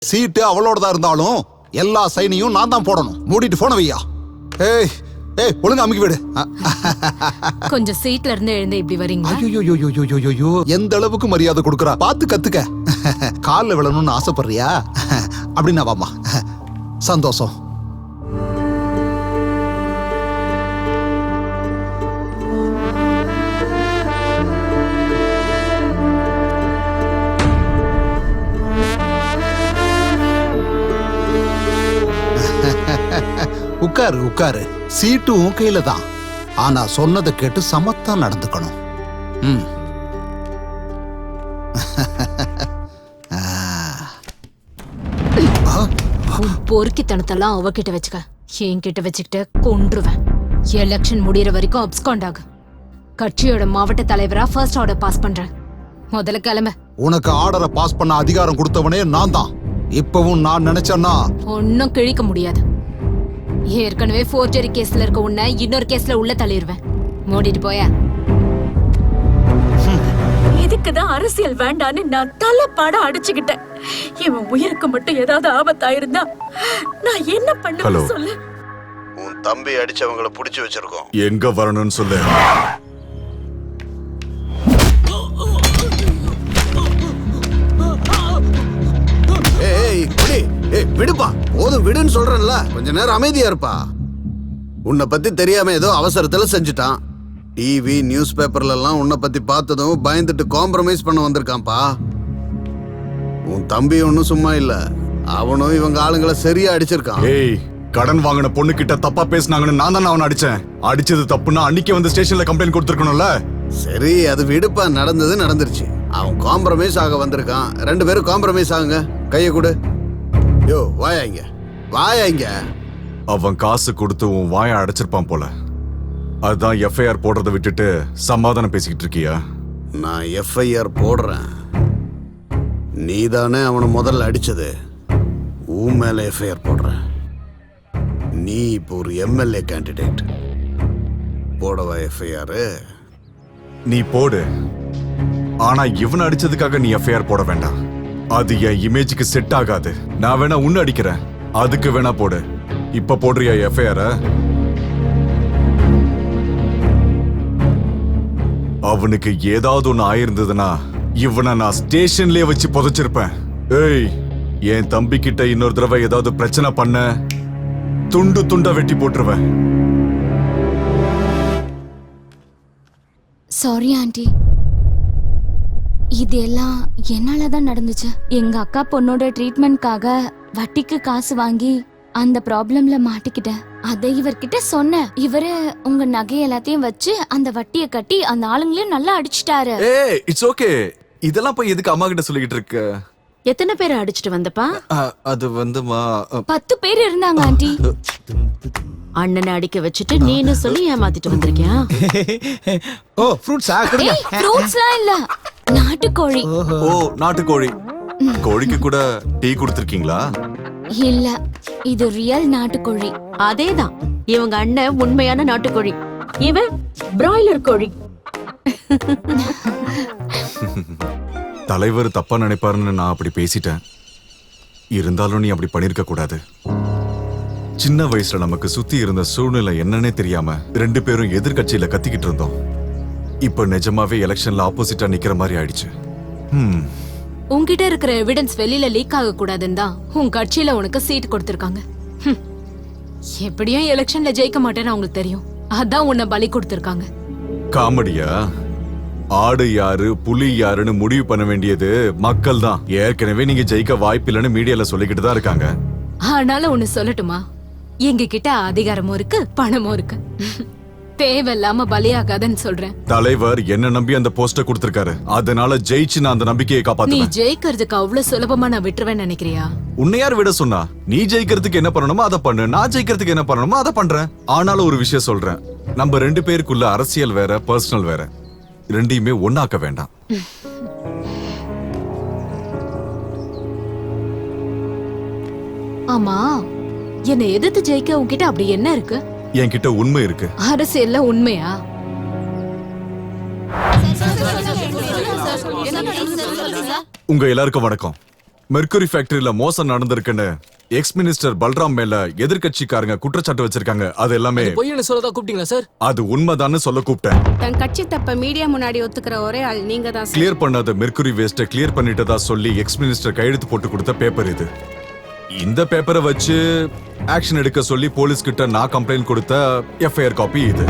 சீட்டு அவளோடதா இருந்தாலும் எல்லா சைனையும் நான் தான் போடணும். மூடிட்டு போன வையா. ஏய் ஏய், ஒழுங்கா அமுக்கி விடு. கொஞ்சம் சீட்ல இருந்து எழுந்து இப்படி வரீங்க. ஐயோ, எந்த அளவுக்கு மரியாதை கொடுக்கறா பாத்து கத்துக்க. கால்ல விழணும்னு ஆசைப்படுறியா? அப்படின்னா வாமா. சந்தோஷம். உட்காரு உட்காரு. சீட்டு உன் கையில தான். ஆனா சொன்னதை கேட்டு சமத்தா நடந்துக்கணும். பொறுக்கித்தனத்தெல்லாம் அவகிட்ட வச்சுக்க. என்கிட்ட வச்சுக்கிட்ட கொன்றுவேன். எலெக்ஷன் முடியற வரைக்கும் அப்ஸ்காண்ட் ஆகு. கட்சியோட மாவட்ட தலைவரா ஃபர்ஸ்ட் ஆர்டர் பாஸ் பண்றேன். முதல்ல கிளம்ப. உனக்கு ஆர்டரை பாஸ் பண்ண அதிகாரம் கொடுத்தவனே நான் தான். இப்பவும் நான் நினைச்சேன்னா ஒன்னும் கிழிக்க முடியாது. ஏற்கனவே ஃபோர்ஜரி கேஸ்ல இருக்க உன்னை இன்னொரு கேஸ்ல உள்ள தள்ளிடுவேன். மூடிட்டு போய. இதுக்குதான் அரசியல் வேண்டான்னு நான் தலைப்பாட அடிச்சுக்கிட்டேன். இவன் உயிருக்கு மட்டும் ஏதாவது ஆபத்தாயிருந்தா நான் என்ன பண்ணுவேன் சொல்லு. உன் தம்பி அடிச்சவங்களை புடிச்சு வச்சிருக்கோம். எங்க வரணும்னு சொல்லு. விடுப்பா, போதும் விடுன்னு சொல்றேன்ல. கொஞ்ச நேரம் அமைதியா இருப்பா. உன்னை பத்தி தெரியாம ஏதோ அவசரத்துல செஞ்சுட்டான். டிவி நியூஸ் பேப்பர்ல எல்லாம் உன்னை பத்தி பார்த்ததும் பயந்துட்டு காம்ப்ரமைஸ் பண்ண வந்திருக்கான்ப்பா. உன் தம்பி ஒன்னும் சும்மா இல்ல. அவனும் இவங்க ஆளுங்களை சரியா அடிச்சிருக்கான். ஏய், கடன் வாங்கின பொண்ணு கிட்ட தப்பா பேசினாங்கன்னு நான் தான் அவனை அடிச்சேன். அடிச்சது தப்புன்னா அன்னைக்கு வந்து ஸ்டேஷன்ல கம்ப்ளைண்ட் கொடுத்துருக்கணும்ல. சரி, அது விடுப்பா. நடந்தது நடந்துருச்சு. அவன் காம்ப்ரமைஸ் ஆக வந்திருக்கான். ரெண்டு பேரும் காம்ப்ரமைஸ் ஆகுங்க. கைய கொடு. யோ, வாயா இங்க, வாயா இங்க. அவன் காசு கொடுத்து உன் வாயை அடைச்சிருப்பான் போல. அதான் எஃப்ஐஆர் போடுறதை விட்டுட்டு சமாதானம் பேசிக்கிட்டு இருக்கியா? நான் எஃப்ஐஆர் போடுறேன். நீதானே அவனை முதல்ல அடிச்சது. உன் மேல எஃப்ஐஆர் போடுறேன். நீ இப்போ ஒரு எம்எல்ஏ கேண்டிடேட். போடவா எஃப்ஐஆர்? நீ போடு. ஆனா இவனை அடிச்சதுக்காக நீ எஃப்ஐஆர் போட வேண்டாம். அது என் இமேஜுக்கு செட் ஆகாது. நான் வேணா உன்னை அடிக்கிறேன், அதுக்கு வேணா போடு. இப்ப போடுறியா எஃப்ஐஆர்? அவனுக்கு ஏதாவது ஒண்ணு ஆயிருந்ததுன்னா இவனை நான் ஸ்டேஷன்லயே வச்சு புதைச்சிருப்பேன். ஏய், என் தம்பி கிட்ட இன்னொரு தடவை ஏதாவது பிரச்சனை பண்ண துண்டு துண்டா வெட்டி போட்டுருவேன். சாரி ஆண்டி, இது எல்லாம் என்னாலதான் நடந்துச்சு. எங்க அக்கா பொண்ணோட ட்ரீட்மெண்ட்காக வட்டிக்கு காசு வாங்கி அந்த ப்ராப்ளம்ல மாட்டிக்கிட்டேன். அதை இவர்கிட்ட சொன்னேன். இவரு உங்க நகை எல்லாத்தையும் வச்சு அந்த வட்டியை கட்டி அந்த ஆளுங்களையும் நல்லா அடிச்சிட்டாரு. ஏய், இட்ஸ் ஓகே. இதெல்லாம் போய் எதுக்கு அம்மா கிட்ட சொல்லிக்கிட்டு இருக்க? எத்தனை பேரை அடிச்சிட்டு வந்தப்பா? அது வந்துமா 10 பேர் இருந்தாங்க ஆண்டி. அண்ணனை அடிக்க வச்சுட்டு நீனு சொல்லி ஏமாத்திட்டு வந்திருக்கியா? ஓ, ஃப்ரூட்ஸா? கொடுங்க. ஃப்ரூட்ஸ்லாம் இல்ல, நாட்டுக்கோழி. ஓ, நாட்டுக்கோழி. கோழிக்கு கூட டீ கொடுத்திருக்கீங்களா? இல்ல, இது ரியல் நாட்டுக்கோழி. அதேதான், இவங்க அண்ணன் உண்மையான நாட்டுக்கோழி, இவன் பிராய்லர் கோழி. தலைவர் தப்பா நினைப்பாருன்னு நான் அப்படி பேசிட்டேன். இருந்தாலும் நீ அப்படி பண்ணிருக்க கூடாது. சின்ன வயசுல நமக்கு சுத்தி இருந்த சூழ்நிலை என்னன்னே தெரியாம 2 பேரும் எதிர்கட்சியில கத்திக்கிட்டு இருந்தோம். இப்ப நிஜமாவே எலெக்ஷன்ல ஆப்போசிட்டா நிக்கிற மாதிரி ஆயிடுச்சு. உன்கிட்ட இருக்கிற எவிடன்ஸ் வெளியில லீக் ஆக கூடாதுன்னு தான் உன் கட்சியில உனக்கு சீட் கொடுத்திருக்காங்க. எப்படியும் எலெக்ஷன்ல ஜெயிக்க மாட்டேன்னு அவங்களுக்கு தெரியும். அதான் உன்னை பலி கொடுத்திருக்காங்க. காமெடியா? ஆடு யாரு புலி யாருன்னு முடிவு பண்ண வேண்டியது மக்கள் தான். ஏற்கனவே நீங்க ஜெயிக்க வாய்ப்பில்லைன்னு மீடியால சொல்லிக்கிட்டு தான் இருக்காங்க. ஆனாலும் ஒண்ணு சொல்லட்டுமா, எங்க கிட்ட அதிகாரமும் இருக்கு, பணமும் இருக்கு. தேவையில்லாம பலியாகாதன்னு சொல்றேன். தலைவர் என்ன நம்பி அந்த போஸ்டர் கொடுத்திருக்காரு. அதனால ஜெயிச்சு நான் அந்த நம்பிக்கையை நீ காப்பாத்துவேன். ஜெயிக்கிறதுக்கு அவ்வளவு சுலபமா நான் விட்டுருவேன்னு நினைக்கிறியா? உன்னை யார் விட சொன்னா? நீ ஜெயிக்கிறதுக்கு என்ன பண்ணணுமோ அதை பண்ணு, நான் ஜெயிக்கிறதுக்கு என்ன பண்ணணுமோ அதை பண்றேன். ஆனாலும் ஒரு விஷயம் சொல்றேன், நம்ம 2 பேருக்குள்ள அரசியல் வேற, பர்சனல் வேற. ரெண்டையுமே ஒண்ணாக்க வேண்டாம். ஆமா, என்னை எதிர்த்து ஜெயிக்க உன்கிட்ட அப்படி என்ன இருக்கு? என்கிட்ட உண்மை இருக்கு. அரசியல்ல உண்மையா? உங்க எல்லாருக்கும் வணக்கம். மெர்க்குரி ஃபேக்டரியில மோசம் நடந்திருக்குன்னு எக்ஸ் மினிஸ்டர் பல்ராம் மேல எதிர்க்கட்சிக்காரங்க குற்றச்சாட்டு வச்சிருக்காங்க. அது எல்லாமே பொய்ன்னு சொல்லதான் கூப்பிட்டீங்களா சார்? அது உண்மைதான்னு சொல்ல கூப்பிட்டேன். தன் கட்சி தப்ப மீடியா முன்னாடி ஒத்துக்கிற ஒரே ஆள் நீங்க தான். கிளியர் பண்ணாத மெர்க்குரி வேஸ்ட கிளியர் பண்ணிட்டதா சொல்லி எக்ஸ் மினிஸ்டர் கையெழுத்து போட்டு கொடுத்த பேப்பர் இது. இந்த பேப்பரை வச்சு ஆக்ஷன் எடுக்க சொல்லி போலீஸ் கிட்ட நான் கம்ப்ளைண்ட் கொடுத்த எஃப்ஐஆர் காப்பி இது.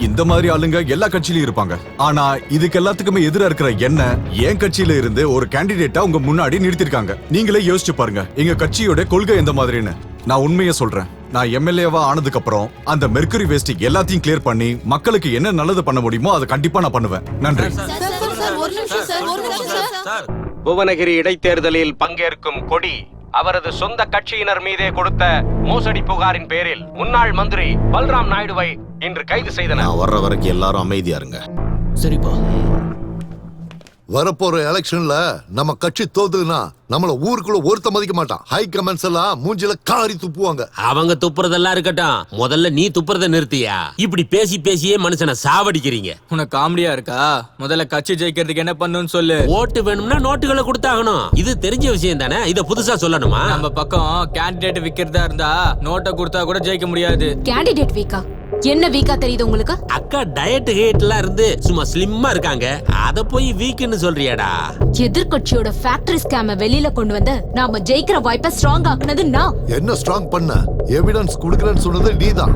இந்த மாதிரி ஆளுங்க எல்லா கட்சியிலயும் இருப்பாங்க. ஆனா இதுக்கு எல்லாத்துக்குமே எதிரா இருக்கிற என்ன என் கட்சியில இருந்து ஒரு கேண்டிடேட்டா உங்க முன்னாடி நிறுத்திருக்காங்க. நீங்களே யோசிச்சு பாருங்க எங்க கட்சியோட கொள்கை எந்த மாதிரின்னு. நான் உண்மையை சொல்றேன். நான் எம்எல்ஏவா ஆனதுக்கு அப்புறம் அந்த மெர்க்குரி வேஸ்ட் எல்லாத்தையும் கிளியர் பண்ணி மக்களுக்கு என்ன நல்லது பண்ண முடியுமோ அதை கண்டிப்பா நான் பண்ணுவேன். நன்றி. புவனகிரி இடைத்தேர்தலில் பங்கேற்கும் கொடி அவரது சொந்த கட்சியினர் மீதே கொடுத்த மோசடி புகாரின் பேரில் முன்னாள் மந்திரி பல்ராம் நாயுடுவை இன்று கைது செய்தனர். நான் வர்ற வரைக்கும் எல்லாரும் அமைதியா இருங்க. சரிப்பா. வரப்போற எலெக்ஷன்ல நம்ம கட்சி தோத்துதுன்னா நம்மள ஊருக்குள்ள ஒருத்த மதிக்க மாட்டான். ஹை கமெண்ட்ஸ் எல்லாம் மூஞ்சில காரி துப்புவாங்க. அவங்க துப்புறதெல்லாம் இருக்கட்டும், முதல்ல நீ துப்புறத நிறுத்தியா? இப்படி பேசி பேசியே மனுஷனை சாவடிக்கிறீங்க. உனக்கு காமெடியா இருக்கா? முதல்ல கட்சி ஜெயிக்கிறதுக்கு என்ன பண்ணணும்னு சொல்லு. ஓட்டு வேணும்னா நோட்டுகளை கொடுத்தாகணும். இது தெரிஞ்ச விஷயம் தானே, இத புதுசா சொல்லணுமா? நம்ம பக்கம் கேண்டிடேட் விக்கிறதா இருந்தா நோட்டை கொடுத்தா கூட ஜெயிக்க முடியாது. கேண்டிடேட் வீக்கா? என்ன வீக்கா தெரியுது உங்களுக்கு? அக்கா டயட் ஹேட்லாம் இருந்து சும்மா ஸ்லிம்மா இருக்காங்க, அத போய் வீக்னு சொல்றியாடா? எதிர்கட்சியோட ஃபேக்டரி ஸ்கேம வெளியில கொண்டு வந்து நாம ஜெயிக்கிற வாய்ப்பை ஸ்ட்ராங் ஆக்குனது நான். என்ன ஸ்ட்ராங் பண்ண? எவிடன்ஸ் குடுக்கறேன்னு சொன்னது நீதான்.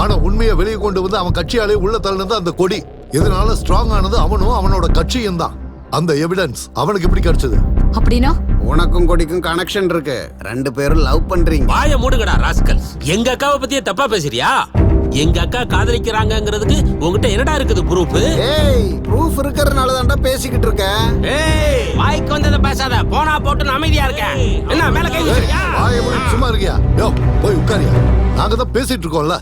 ஆனா உண்மையை வெளியே கொண்டு வந்து அவன் கட்சியாலே உள்ள தள்ளினது அந்த கொடி. இதனால ஸ்ட்ராங் ஆனது அவனும் அவனோட கட்சியும் தான். அந்த எவிடன்ஸ் அவனுக்கு எப்படி கிடைச்சது? அப்படின்னா உனக்கும் கொடிக்கும் கனெக்ஷன் இருக்கு. ரெண்டு பேரும் லவ் பண்றீங்க. வாய மூடுங்கடா ராஸ்கல்ஸ். எங்க அக்காவை பத்தியே தப்பா பேசுறியா? எங்க அக்கா காதலிக்கிறாங்கிறதுக்கு உங்ககிட்ட என்னடா இருக்குது ப்ரூஃப்? ஏய், ப்ரூஃப் இருக்கறனால தான்டா பேசிக்கிட்டு இருக்க. ஏய், வாய்க்கு வந்தத பேசாத. போனா போட்டு அமைதியா இருக்க. என்ன மேல கை வச்சியா? வாயை மூடி சும்மா இருக்கியா? யோ போய் உட்காரியா. நாங்க தான் பேசிட்டு இருக்கோம்ல.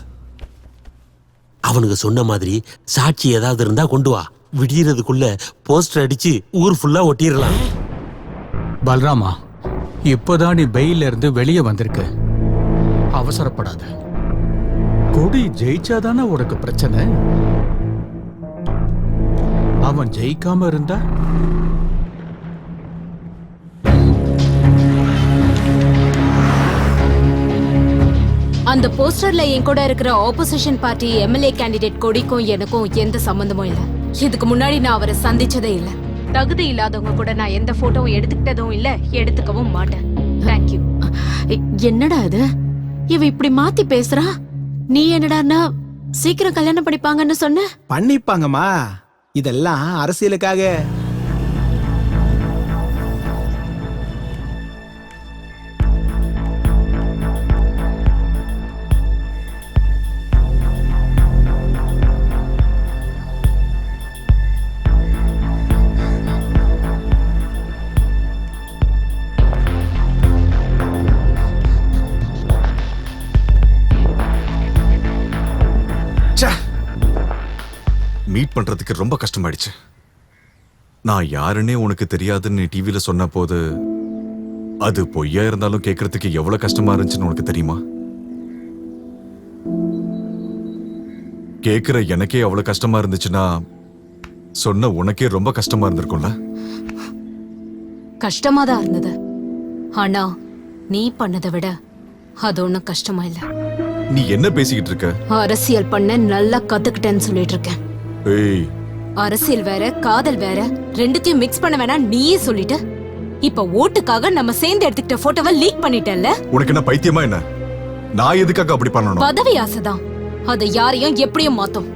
அவனுக்கு சொன்ன மாதிரி சாட்சி ஏதாவது இருந்தா கொண்டு வா. விடியறதுக்குள்ள போஸ்டர் அடிச்சு ஊர் ஃபுல்லா ஒட்டிடலாம். பல்ராமா, இப்போதான் நீ பெயில இருந்து வெளியே வந்திருக்க. அவசரப்படாத. கொடி ஜெயிச்சாதானே உனக்கு பிரச்சனை. அவன் ஜெயிக்காம இருந்தா அந்த போஸ்டர்ல என் கூட இருக்கிற ஆப்போசிஷன் பார்ட்டி எம்எல்ஏ கேண்டிடேட் கொடிக்கும் எனக்கும் எந்த சம்பந்தமும் இல்ல. இதுக்கு முன்னாடி நான் அவரை சந்திச்சதே இல்ல. தகுதி இல்லாதவங்க கூட நான் எந்த போட்டோவும் எடுத்துக்கிட்டதும் இல்ல, எடுத்துக்கவும் மாட்டேன். தேங்க்யூ. என்னடா இது? இவ இப்படி மாத்தி பேசுறா. நீ என்னடான்னா சீக்கிரம் கல்யாணம் பண்ணிப்பாங்கன்னு சொன்ன? பண்ணிப்பாங்கம்மா, இதெல்லாம் அரசியலுக்காக. மீட் பண்றதுக்கு ரொம்ப கஷ்டமாயிடுச்சு. நான் யாருன்னே உனக்கு தெரியாதுன்னு நீ டிவில சொன்ன போது அது பொய்யா இருந்தாலும் கேட்கறதுக்கு எவ்வளவு கஷ்டமா இருந்துச்சுன்னு உனக்கு தெரியுமா? கேட்கிற எனக்கே அவ்வளவு கஷ்டமா இருந்துச்சுன்னா சொன்ன உனக்கே ரொம்ப கஷ்டமா இருந்திருக்கும்ல? கஷ்டமா தான் இருந்தது. ஆனா நீ பண்ணதை விட அது ஒண்ணும் கஷ்டமா இல்ல. நீ என்ன பேசிக்கிட்டு இருக்க? அரசியல் பண்ண நல்லா கத்துக்கிட்டேன்னு சொல்லிட்டு இருக்கேன். ஏய், அரசியல் வேற காதல் வேற, ரெண்டுத்தையும் மிக்ஸ் பண்ண வேணாம் நீயே சொல்லிட்டு இப்ப ஓட்டுக்காக நம்ம சேர்ந்து எடுத்துக்கிட்ட போட்டோவை லீக் பண்ணிட்டல்ல? உனக்கு என்ன பைத்தியமா என்ன? நான் எதுக்காக அப்படி பண்ணணும்? பதவி ஆசைதான். அது யாரையும் எப்படியும் மாத்தும்.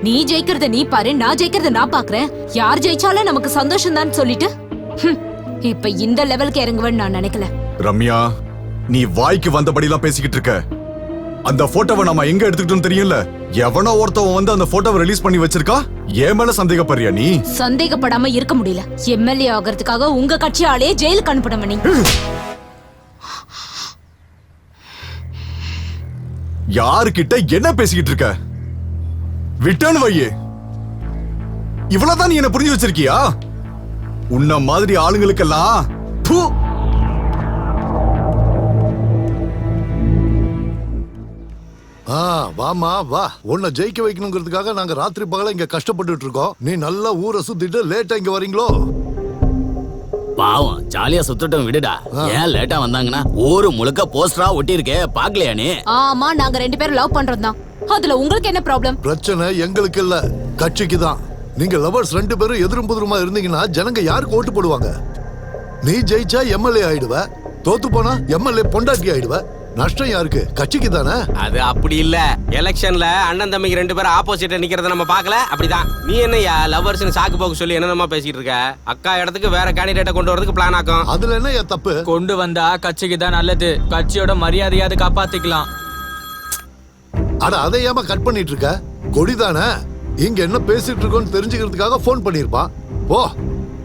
நீ ஜெயிக்கிறத நீ பாரு, நான் ஜெயிக்கிறத நான் பாக்குறேன். யார் ஜெயிச்சாலும் நமக்கு சந்தோஷம் தான் சொல்லிட்டு இப்ப இந்த லெவலுக்கு இறங்குவேன்னு நான் நினைக்கல. ரம்யா, நீ வாய்க்கு வந்தபடிலாம் பேசிக்கிட்டு இருக்க. அந்த போட்டோவை நாம எங்க எடுத்துக்கிட்டோம் தெரியல. எவனோ ஒருத்தவன் வந்து அந்த போட்டோவை ரிலீஸ் பண்ணி வச்சிருக்கா. ஏன் மேல சந்தேகப்படுறியா நீ? சந்தேகப்படாம இருக்க முடியல. எம்எல்ஏ ஆகிறதுக்காக உங்க கட்சியாலே ஜெயிலுக்கு அனுப்பணும். நீ யாருக்கிட்ட என்ன பேசிக்கிட்டு இருக்க? விட்டான்னு வையே. இவ்வளவுதான் நீ என்ன புரிஞ்சு வச்சிருக்கியா? உன்ன மாதிரி ஆளுங்களுக்கெல்லாம் ப்பு. வாமா வா. உன்னை ஜெயிக்க வைக்கணுங்கிறதுக்காக நாங்க ராத்திரி பகல இங்க கஷ்டப்பட்டுட்டு இருக்கோம். நீ நல்லா ஊரை சுத்திட்டு லேட்டா இங்க வரீங்களோ? பாவம் ஜாலியா சுத்தட்டும் விடுடா. ஏன் லேட்டா வந்தாங்கன்னா ஊரு முழுக்க போஸ்டரா ஒட்டி இருக்கே பாக்கலையா நீ? ஆமா, நாங்க 2 பேரும் லவ் பண்றோம் தான். அதுல உங்களுக்கு என்ன ப்ராப்ளம்? பிரச்சனை எங்களுக்கு இல்ல, கட்சிக்கு தான். நீங்க லவர்ஸ் 2 பேரும் எதிரும் புதிருமா இருந்தீங்கன்னா ஜனங்க யாருக்கு ஓட்டு போடுவாங்க? நீ ஜெயிச்சா எம்எல்ஏ ஆயிடுவ, தோத்து போனா எம்எல்ஏ பொண்டாட்டி ஆயிடுவ. நஷ்டம் யாருக்கு? கட்சிக்கு தானே. அது அப்படி இல்ல. எலெக்ஷன்ல அண்ணன் தம்பிக்கு 2 பேரும் ஆப்போசிட்ல நிக்கிறத நம்ம பார்க்கல, அப்படிதான். நீ என்னையா லவ்வர்ஸ்னு சாக்கு போக்கு சொல்லி என்னென்னமா பேசிட்டு இருக்க? அக்கா இடத்துக்கு வேற கேண்டிடேட்டை கொண்டு வரதுக்கு பிளான் ஆக்கும். அதுல என்ன தப்பு? கொண்டு வந்தா கட்சிக்கு தான் நல்லது. கட்சியோட மரியாதையாவது காப்பாத்திக்கலாம். அட அதை ஏமா கட் பண்ணிட்டு இருக்க? கொடிதானே, இங்க என்ன பேசிட்டு இருக்கோன்னு தெரிஞ்சுக்கிறதுக்காக போன் பண்ணிருப்பான். ஓ,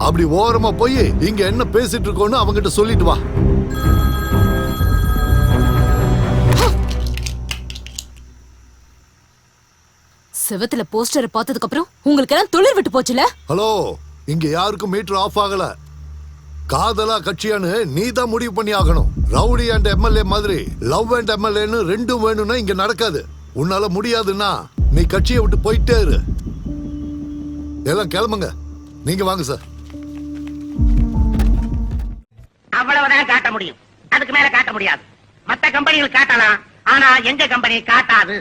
அப்படி ஓரமா போய் இங்க என்ன பேசிட்டு இருக்கோன்னு அவங்கிட்ட சொல்லிட்டு வா. செவத்துல போஸ்டரை பார்த்ததுக்கு அப்புறம் உங்களுக்கு எல்லாம் துளிர் விட்டு போச்சுல? ஹலோ, இங்க யாருக்கும் மீட்டர் ஆஃப் ஆகல. காதலா கட்சியான்னு நீ தான் முடிவு பண்ணி ஆகணும். ரவுடி அண்ட் எம்எல்ஏ மாதிரி லவ் அண்ட் எம்எல்ஏன்னு 2 வேணும்னா இங்க நடக்காது. உன்னால முடியாதுன்னா நீ கட்சியை விட்டு போயிட்டே இரு. எல்லாம் கிளம்புங்க. நீங்க வாங்க சார். அவ்வளவுதான் காட்ட முடியும், அதுக்கு மேல காட்ட முடியாது. மத்த கம்பெனிகள் காட்டலாம், ஆனா எங்க கம்பெனி காட்டாது.